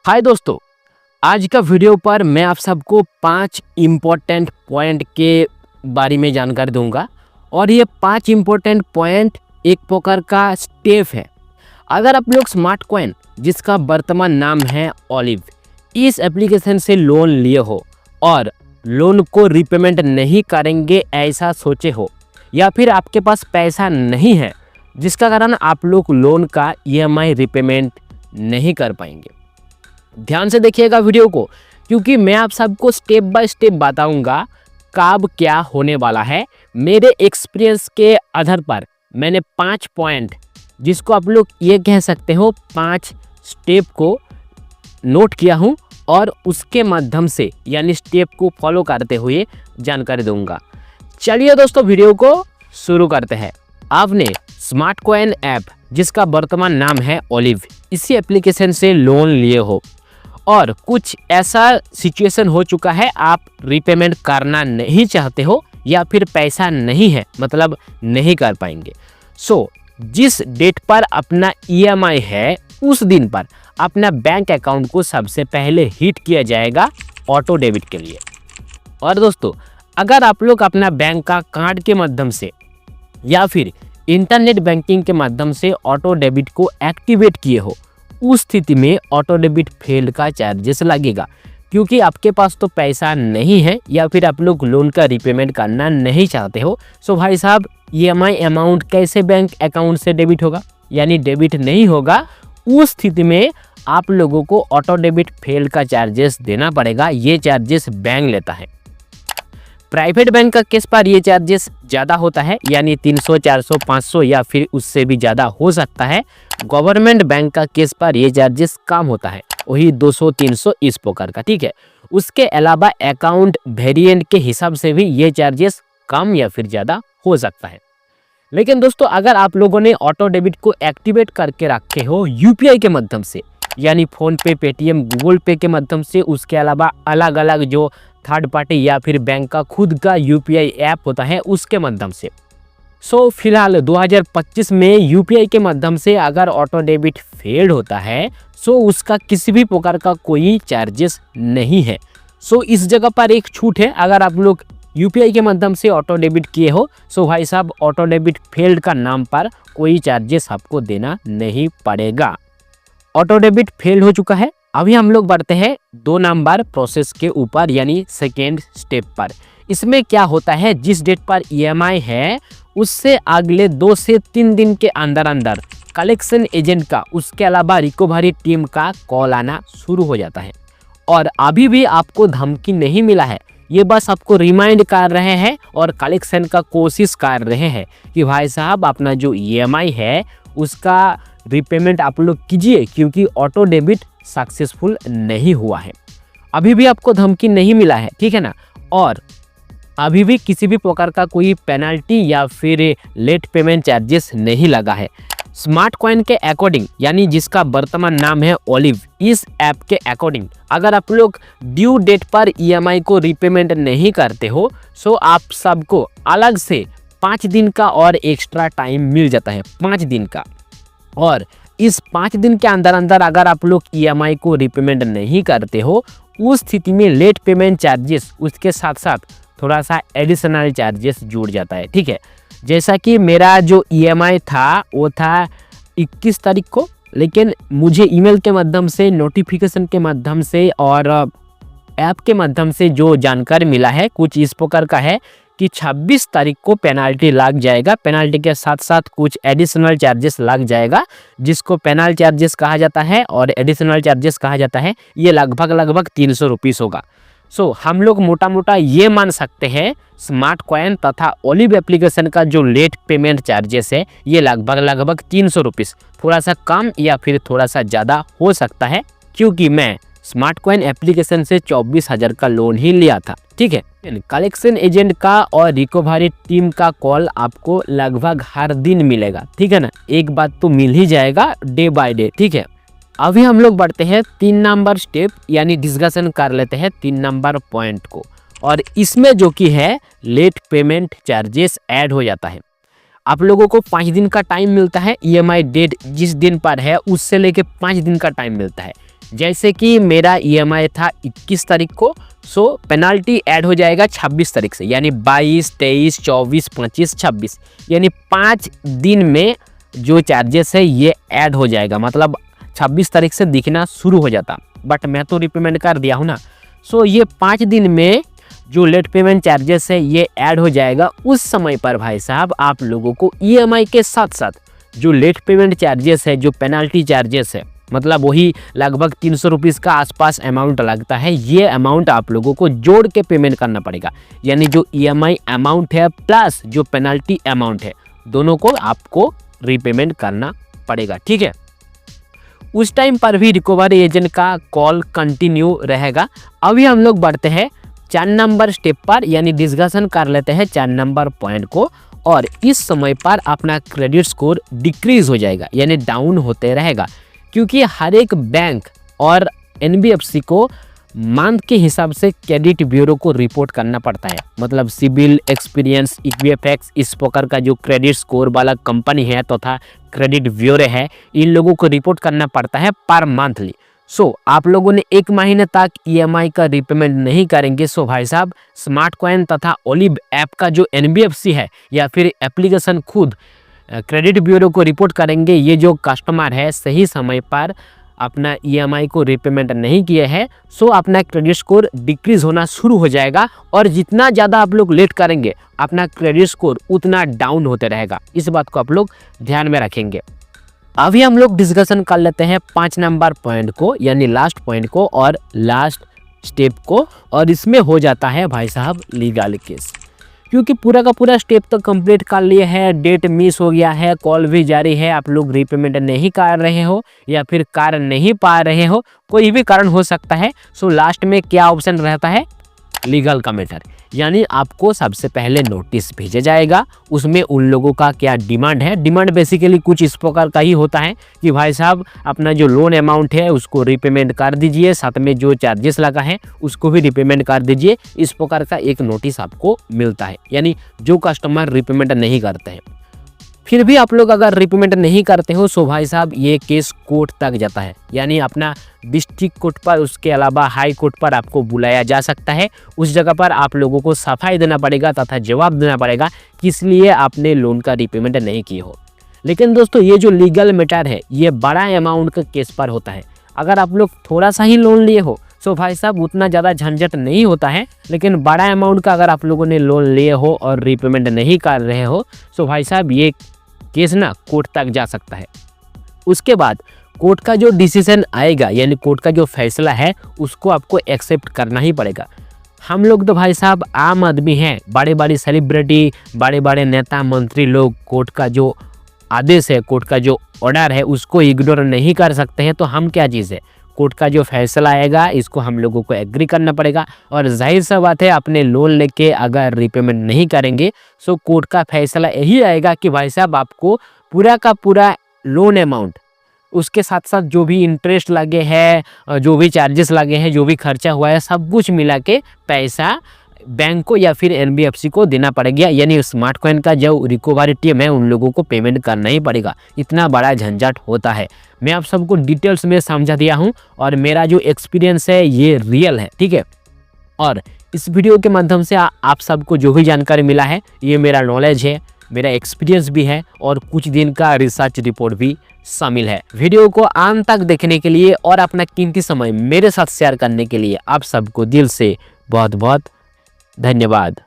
हाय दोस्तों, आज का वीडियो पर मैं आप सबको 5 इम्पोर्टेंट पॉइंट के बारे में जानकारी दूंगा और ये 5 इम्पोर्टेंट पॉइंट एक प्रकार का स्टेप है। अगर आप लोग स्मार्ट कॉइन जिसका वर्तमान नाम है ओलिव, इस एप्लीकेशन से लोन लिए हो और लोन को रिपेमेंट नहीं करेंगे ऐसा सोचे हो, या फिर आपके पास पैसा नहीं है जिसका कारण आप लोग लोन का EMI रिपेमेंट नहीं कर पाएंगे, ध्यान से देखिएगा वीडियो को, क्योंकि मैं आप सबको स्टेप बाय स्टेप बताऊंगा कब क्या होने वाला है। मेरे एक्सपीरियंस के आधार पर मैंने 5 पॉइंट, जिसको आप लोग ये कह सकते हो 5 स्टेप को नोट किया हूँ और उसके माध्यम से यानी स्टेप को फॉलो करते हुए जानकारी दूंगा। चलिए दोस्तों, वीडियो को शुरू करते हैं। आपने स्मार्ट कॉइन ऐप जिसका वर्तमान नाम है ओलिव, इसी एप्लीकेशन से लोन लिए हो और कुछ ऐसा सिचुएशन हो चुका है, आप रिपेमेंट करना नहीं चाहते हो या फिर पैसा नहीं है, मतलब नहीं कर पाएंगे। जिस डेट पर अपना EMI है उस दिन पर अपना बैंक अकाउंट को सबसे पहले हिट किया जाएगा ऑटो डेबिट के लिए। और दोस्तों, अगर आप लोग अपना बैंक का कार्ड के माध्यम से या फिर इंटरनेट बैंकिंग के माध्यम से ऑटो डेबिट को एक्टिवेट किए हो, उस स्थिति में ऑटो डेबिट फेल का चार्जेस लगेगा, क्योंकि आपके पास तो पैसा नहीं है या फिर आप लोग लोन का रिपेमेंट करना नहीं चाहते हो। भाई साहब, EMI अमाउंट कैसे बैंक अकाउंट से डेबिट होगा, यानी डेबिट नहीं होगा। उस स्थिति में आप लोगों को ऑटो डेबिट फेल का चार्जेस देना पड़ेगा। ये चार्जेस बैंक लेता है। प्राइवेट बैंक का केस पर ये चार्जेस ज़्यादा होता है, यानी 300, 400, 500 या फिर उससे भी ज़्यादा हो सकता है। गवर्नमेंट बैंक का केस पर ये चार्जेस कम होता है, वही 200, 300 इस प्रकार का, ठीक है। उसके अलावा अकाउंट वेरिएंट के हिसाब से भी ये चार्जेस कम या फिर ज़्यादा हो सकता है। लेकिन दोस्तों, अगर आप लोगों ने ऑटो डेबिट को एक्टिवेट करके रखे हो UPI के माध्यम से, यानी फ़ोन पे, पेटीएम, गूगल पे के माध्यम से, उसके अलावा अलग अलग जो थर्ड पार्टी या फिर बैंक का खुद का UPI ऐप होता है उसके माध्यम से, फिलहाल 2025 में UPI के माध्यम से अगर ऑटो डेबिट फेल्ड होता है उसका किसी भी प्रकार का कोई चार्जेस नहीं है। इस जगह पर एक छूट है। अगर आप लोग UPI के माध्यम से ऑटो डेबिट किए हो भाई साहब, ऑटो डेबिट फेल्ड का नाम पर कोई चार्जेस आपको देना नहीं पड़ेगा। ऑटो डेबिट फेल हो चुका है। अभी हम लोग बढ़ते हैं 2 नंबर प्रोसेस के ऊपर, यानी सेकेंड स्टेप पर। इसमें क्या होता है, जिस डेट पर EMI है उससे अगले 2 से 3 दिन के अंदर अंदर कलेक्शन एजेंट का, उसके अलावा रिकवरी टीम का कॉल आना शुरू हो जाता है। और अभी भी आपको धमकी नहीं मिला है, ये बस आपको रिमाइंड कर रहे हैं और कलेक्शन का कोशिश कर रहे हैं कि भाई साहब, अपना जो EMI है उसका रिपेमेंट आप लोग कीजिए, क्योंकि ऑटो डेबिट सक्सेसफुल नहीं हुआ है। अभी भी आपको धमकी नहीं मिला है, ठीक है ना। और अभी भी किसी भी प्रकार का कोई पेनल्टी या फिर लेट पेमेंट चार्जेस नहीं लगा है। स्मार्ट कॉइन के अकॉर्डिंग, यानी जिसका वर्तमान नाम है ओलिव, इस ऐप के अकॉर्डिंग अगर आप लोग ड्यू डेट पर EMI को रिपेमेंट नहीं करते हो आप सबको अलग से 5 दिन का और एक्स्ट्रा टाइम मिल जाता है, 5 दिन का। और इस 5 दिन के अंदर अंदर अगर आप लोग EMI को रिपेमेंट नहीं करते हो, उस स्थिति में लेट पेमेंट चार्जेस उसके साथ साथ थोड़ा सा एडिशनल चार्जेस जुड़ जाता है, ठीक है। जैसा कि मेरा जो EMI था वो था 21 तारीख को, लेकिन मुझे ईमेल के माध्यम से, नोटिफिकेशन के माध्यम से और ऐप के माध्यम से जो जानकारी मिला है कुछ इस प्रकार का है कि 26 तारीख को पेनाल्टी लग जाएगा। पेनाल्टी के साथ साथ कुछ एडिशनल चार्जेस लग जाएगा, जिसको पेनल चार्जेस कहा जाता है और एडिशनल चार्जेस कहा जाता है। ये लगभग 300 रुपीस होगा। हम लोग मोटा मोटा ये मान सकते हैं स्मार्ट कॉइन तथा ओलिव एप्लीकेशन का जो लेट पेमेंट चार्जेस है ये लगभग 300 रुपीस, थोड़ा सा कम या फिर थोड़ा सा ज़्यादा हो सकता है, क्योंकि मैं स्मार्ट कॉइन एप्लीकेशन से 24,000 का लोन ही लिया था, ठीक है। कलेक्शन एजेंट का और रिकवरी टीम का कॉल आपको लगभग हर दिन मिलेगा, ठीक है ना। एक बात तो मिल ही जाएगा डे बाय डे, ठीक है। अभी हम लोग बढ़ते हैं 3 नंबर स्टेप, यानी डिस्कशन कर लेते हैं 3 नंबर पॉइंट को, और इसमें जो कि है लेट पेमेंट चार्जेस ऐड हो जाता है। आप लोगों को 5 दिन का टाइम मिलता है। EMI डेट जिस दिन पर है उससे लेके 5 दिन का टाइम मिलता है। जैसे कि मेरा EMI था 21 तारीख को, सो पेनाल्टी ऐड हो जाएगा 26 तारीख से, यानी 22, 23, 24, 25, 26, यानी 5 दिन में जो चार्जेस है ये ऐड हो जाएगा। मतलब 26 तारीख से दिखना शुरू हो जाता, बट मैं तो रीपेमेंट कर दिया हूँ ना। सो ये 5 दिन में जो लेट पेमेंट चार्जेस है ये ऐड हो जाएगा। उस समय पर भाई साहब आप लोगों को EMI के साथ साथ जो लेट पेमेंट चार्जेस है, जो पेनाल्टी चार्जेस है, मतलब वही लगभग 300 रुपीज़ का आसपास अमाउंट लगता है, ये अमाउंट आप लोगों को जोड़ के पेमेंट करना पड़ेगा। यानी जो EMI अमाउंट है प्लस जो पेनाल्टी अमाउंट है, दोनों को आपको रीपेमेंट करना पड़ेगा, ठीक है। उस टाइम पर भी रिकवरी एजेंट का कॉल कंटिन्यू रहेगा। अभी हम लोग बढ़ते हैं 4 नंबर स्टेप पर, यानी डिस्कशन कर लेते हैं 4 नंबर पॉइंट को। और इस समय पर अपना क्रेडिट स्कोर डिक्रीज हो जाएगा, यानी डाउन होते रहेगा, क्योंकि हर एक बैंक और NBFC को मंथ के हिसाब से क्रेडिट ब्यूरो को रिपोर्ट करना पड़ता है। मतलब सिविल, एक्सपीरियंस, इक्विफैक्स, इस प्रकार का जो क्रेडिट स्कोर वाला कंपनी है तथा क्रेडिट ब्यूरो है, इन लोगों को रिपोर्ट करना पड़ता है पर मंथली। सो आप लोगों ने 1 महीने तक EMI का रीपेमेंट नहीं करेंगे, सो भाई साहब स्मार्ट कॉइन तथा ओलिव ऐप का जो NBFC है या फिर एप्लीकेशन खुद क्रेडिट ब्यूरो को रिपोर्ट करेंगे, ये जो कस्टमर है सही समय पर अपना EMI को रीपेमेंट नहीं किए हैं, सो अपना क्रेडिट स्कोर डिक्रीज होना शुरू हो जाएगा। और जितना ज़्यादा आप लोग लेट करेंगे अपना क्रेडिट स्कोर उतना डाउन होते रहेगा। इस बात को आप लोग ध्यान में रखेंगे। अभी हम लोग डिस्कशन कर लेते हैं 5 नंबर पॉइंट को, यानी लास्ट पॉइंट को और लास्ट स्टेप को। और इसमें हो जाता है भाई साहब लीगल केस, क्योंकि पूरा का पूरा स्टेप तो कंप्लीट कर लिए है, डेट मिस हो गया है, कॉल भी जारी है, आप लोग रीपेमेंट नहीं कर रहे हो या फिर कर नहीं पा रहे हो, कोई भी कारण हो सकता है। सो लास्ट में क्या ऑप्शन रहता है? लीगल का मैटर, यानी आपको सबसे पहले नोटिस भेजा जाएगा। उसमें उन लोगों का क्या डिमांड है, डिमांड बेसिकली कुछ इस प्रकार का ही होता है कि भाई साहब अपना जो लोन अमाउंट है उसको रीपेमेंट कर दीजिए, साथ में जो चार्जेस लगा है उसको भी रीपेमेंट कर दीजिए। इस प्रकार का एक नोटिस आपको मिलता है, यानी जो कस्टमर रीपेमेंट नहीं करते हैं। फिर भी आप लोग अगर रीपेमेंट नहीं करते हो, सो भाई साहब ये केस कोर्ट तक जाता है, यानी अपना डिस्ट्रिक्ट कोर्ट पर, उसके अलावा हाई कोर्ट पर आपको बुलाया जा सकता है। उस जगह पर आप लोगों को सफाई देना पड़ेगा तथा जवाब देना पड़ेगा किस लिए आपने लोन का रीपेमेंट नहीं किए हो। लेकिन दोस्तों ये जो लीगल मैटर है ये बड़ा अमाउंट का केस पर होता है। अगर आप लोग थोड़ा सा ही लोन लिए हो, सो भाई साहब उतना ज़्यादा झंझट नहीं होता है। लेकिन बड़ा अमाउंट का अगर आप लोगों ने लोन लिए हो और रीपेमेंट नहीं कर रहे हो, सो भाई साहब ये केस ना कोर्ट तक जा सकता है। उसके बाद कोर्ट का जो डिसीजन आएगा, यानी कोर्ट का जो फैसला है, उसको आपको एक्सेप्ट करना ही पड़ेगा। हम लोग तो भाई साहब आम आदमी हैं, बड़े बड़े सेलिब्रिटी, बड़े बड़े नेता मंत्री लोग कोर्ट का जो आदेश है, कोर्ट का जो ऑर्डर है उसको इग्नोर नहीं कर सकते हैं। तो हम क्या चीज़ है, कोर्ट का जो फैसला आएगा इसको हम लोगों को एग्री करना पड़ेगा। और जाहिर सा बात है अपने लोन लेके अगर रीपेमेंट नहीं करेंगे, सो कोर्ट का फैसला यही आएगा कि भाई साहब आपको पूरा का पूरा लोन अमाउंट, उसके साथ साथ जो भी इंटरेस्ट लगे हैं, जो भी चार्जेस लगे हैं, जो भी खर्चा हुआ है, सब कुछ मिला के पैसा बैंक को या फिर NBFC को देना पड़ेगा। यानी स्मार्ट कॉइन का जो रिकवरी टीम है उन लोगों को पेमेंट करना ही पड़ेगा। इतना बड़ा झंझट होता है। मैं आप सबको डिटेल्स में समझा दिया हूँ और मेरा जो एक्सपीरियंस है ये रियल है, ठीक है। और इस वीडियो के माध्यम से आप सबको जो भी जानकारी मिला है ये मेरा नॉलेज है, मेरा एक्सपीरियंस भी है और कुछ दिन का रिसर्च रिपोर्ट भी शामिल है। वीडियो को अंत तक देखने के लिए और अपना कीमती समय मेरे साथ शेयर करने के लिए आप सबको दिल से बहुत बहुत धन्यवाद।